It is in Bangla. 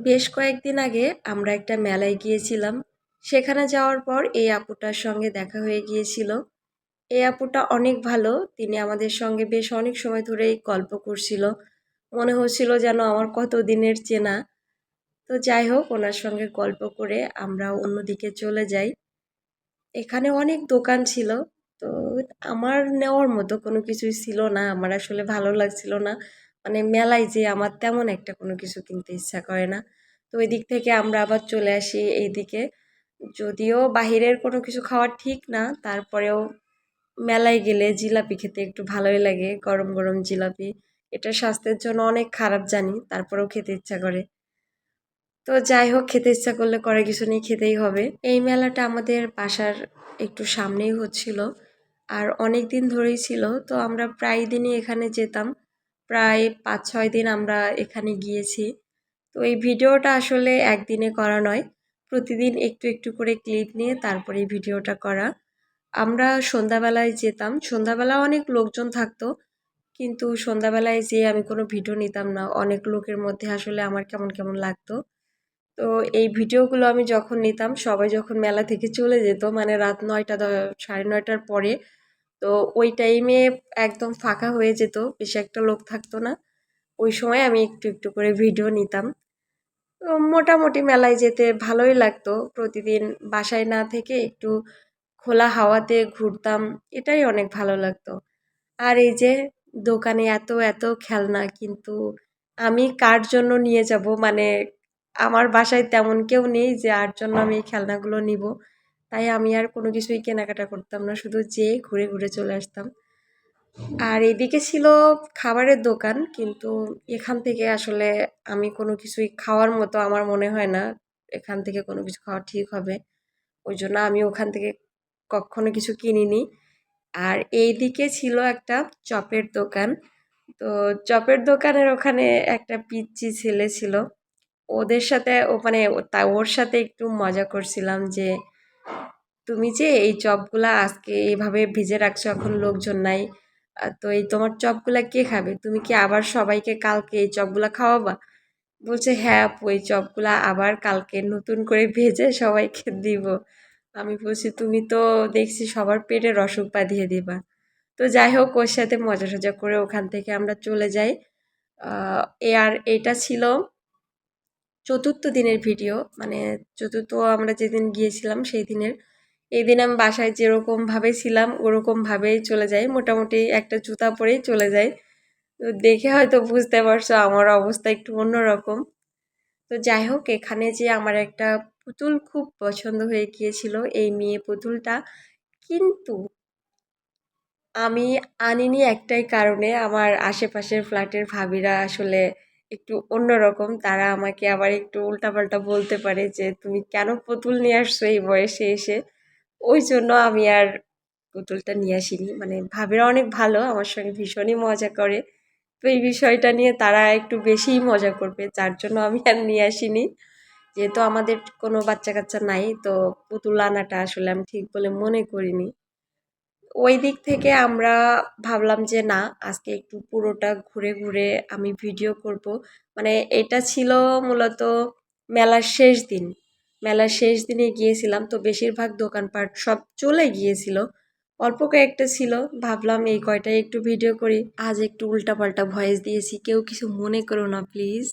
বেশ কয়েকদিন আগে আমরা একটা মেলায় গিয়েছিলাম। সেখানে যাওয়ার পর এই আপুটার সঙ্গে দেখা হয়ে গিয়েছিল। এই আপুটা অনেক ভালো। তিনি আমাদের সঙ্গে বেশ অনেক সময় ধরেই গল্প করছিল। মনে হচ্ছিল যেন আমার কত দিনের চেনা। তো যাই হোক, ওনার সঙ্গে গল্প করে আমরা অন্যদিকে চলে যাই। এখানে অনেক দোকান ছিল। তো আমার নেওয়ার মতো কোনো কিছুই ছিল না। আমার আসলে ভালো লাগছিল না। মানে মেলায় যেয়ে আমার তেমন একটা কোনো কিছু কিনতে ইচ্ছা করে না। তো ওই দিক থেকে আমরা আবার চলে আসি এইদিকে। যদিও বাহিরের কোনো কিছু খাওয়া ঠিক না, তারপরেও মেলায় গেলে জিলাপি খেতে একটু ভালোই লাগে। গরম গরম জিলাপি। এটা স্বাস্থ্যের জন্য অনেক খারাপ জানি, তারপরেও খেতে ইচ্ছা করে। তো যাই হোক, খেতে ইচ্ছা করলে করার কিছু নেই, খেতেই হবে। এই মেলাটা আমাদের বাসার একটু সামনেই হচ্ছিল, আর অনেক দিন ধরেই ছিল। তো আমরা প্রায় দিনই এখানে যেতাম। প্রায় ৫-৬ দিন আমরা এখানে গিয়েছি। তো এই ভিডিওটা আসলে একদিনে করা নয়, প্রতিদিন একটু একটু করে ক্লিপ নিয়ে তারপরে এই ভিডিওটা করা। আমরা সন্ধ্যাবেলায় যেতাম। সন্ধ্যাবেলা অনেক লোকজন থাকতো, কিন্তু সন্ধ্যাবেলায় যেয়ে আমি কোনো ভিডিও নিতাম না। অনেক লোকের মধ্যে আসলে আমার কেমন কেমন লাগতো। তো এই ভিডিওগুলো আমি যখন নিতাম, সবাই যখন মেলা থেকে চলে যেত, মানে রাত ৯টা ৯:৩০ পরে, তো ওই টাইমে একদম ফাঁকা হয়ে যেত, বেশি একটা লোক থাকতো না। ওই সময় আমি একটু একটু করে ভিডিও নিতাম। তো মোটামুটি মেলায় যেতে ভালোই লাগতো। প্রতিদিন বাসায় না থেকে একটু খোলা হাওয়াতে ঘুরতাম, এটাই অনেক ভালো লাগতো। আর এই যে দোকানে এত এত খেলনা, কিন্তু আমি কার জন্য নিয়ে যাব? মানে আমার বাসায় তেমন কেউ নেই যে আর জন্য আমি এই খেলনাগুলো নিব। তাই আমি আর কোনো কিছুই কেনাকাটা করতাম না, শুধু যেয়ে ঘুরে ঘুরে চলে আসতাম। আর এদিকে ছিল খাবারের দোকান, কিন্তু এখান থেকে আসলে আমি কোনো কিছুই খাওয়ার মতো আমার মনে হয় না এখান থেকে কোনো কিছু খাওয়া ঠিক হবে। ওই জন্য আমি ওখান থেকে কখনো কিছু কিনিনি। আর এইদিকে ছিল একটা চপের দোকান। তো চপের দোকানের ওখানে একটা পিচ্চি ছেলে ছিল। ওদের সাথে মানে ওর সাথে একটু মজা করছিলাম যে, তুমি যে এই চপগুলা আজকে এইভাবে ভিজে রাখছো, এখন লোকজন নাই, তো এই তোমার চপগুলা কে খাবে? তুমি কি আবার সবাইকে কালকে এই চপগুলা খাওয়াবা? বলছে, হ্যাঁ আপু, এই চপগুলা আবার কালকে নতুন করে ভেজে সবাইকে দিব। আমি বলছি, তুমি তো দেখছি সবার পেটের অসুখ বাঁধিয়ে দিবা। তো যাই হোক, ওর সাথে মজা সজা করে ওখান থেকে আমরা চলে যাই। আর এটা ছিল চতুর্থ দিনের ভিডিও, মানে চতুর্থ আমরা যেদিন গিয়েছিলাম সেই দিনের। এই দিন আমি বাসায় যেরকমভাবে ছিলাম ওরকমভাবেই চলে যাই, মোটামুটি একটা জুতা পরেই চলে যাই। তো দেখে হয়তো বুঝতে পারছো আমার অবস্থা একটু অন্যরকম। তো যাই হোক, এখানে যে আমার একটা পুতুল খুব পছন্দ হয়ে গিয়েছিল, এই মেয়ে পুতুলটা। কিন্তু আমি আনিনি একটাই কারণে, আমার আশেপাশের ফ্ল্যাটের ভাবিরা আসলে একটু অন্যরকম। তারা আমাকে আবার একটু উল্টাপাল্টা বলতে পারে যে, তুমি কেন পুতুল নিয়ে আসছো এই বয়সে এসে? ওই জন্য আমি আর পুতুলটা নিয়ে আসিনি। মানে ভাবিরা অনেক ভালো, আমার সঙ্গে ভীষণই মজা করে। তো এই বিষয়টা নিয়ে তারা একটু বেশিই মজা করবে, যার জন্য আমি আর নিয়ে আসিনি। যেহেতু আমাদের কোনো বাচ্চা কাচ্চা নাই, তো পুতুল আনাটা আসলে আমি ঠিক বলে মনে করিনি। ওই দিক থেকে আমরা ভাবলাম যে না, আজকে একটু পুরোটা ঘুরে ঘুরে আমি ভিডিও করব। মানে এটা ছিল মূলত মেলার শেষ দিন। মেলার শেষ দিনে গিয়েছিলাম, তো বেশিরভাগ দোকানপাট সব চলে গিয়েছিল, অল্প কয়েকটা ছিল। ভাবলাম এই কয়টাই একটু ভিডিও করি। আজ একটু উল্টাপাল্টা ভয়েস দিয়েছি, কেউ কিছু মনে করো না প্লিজ।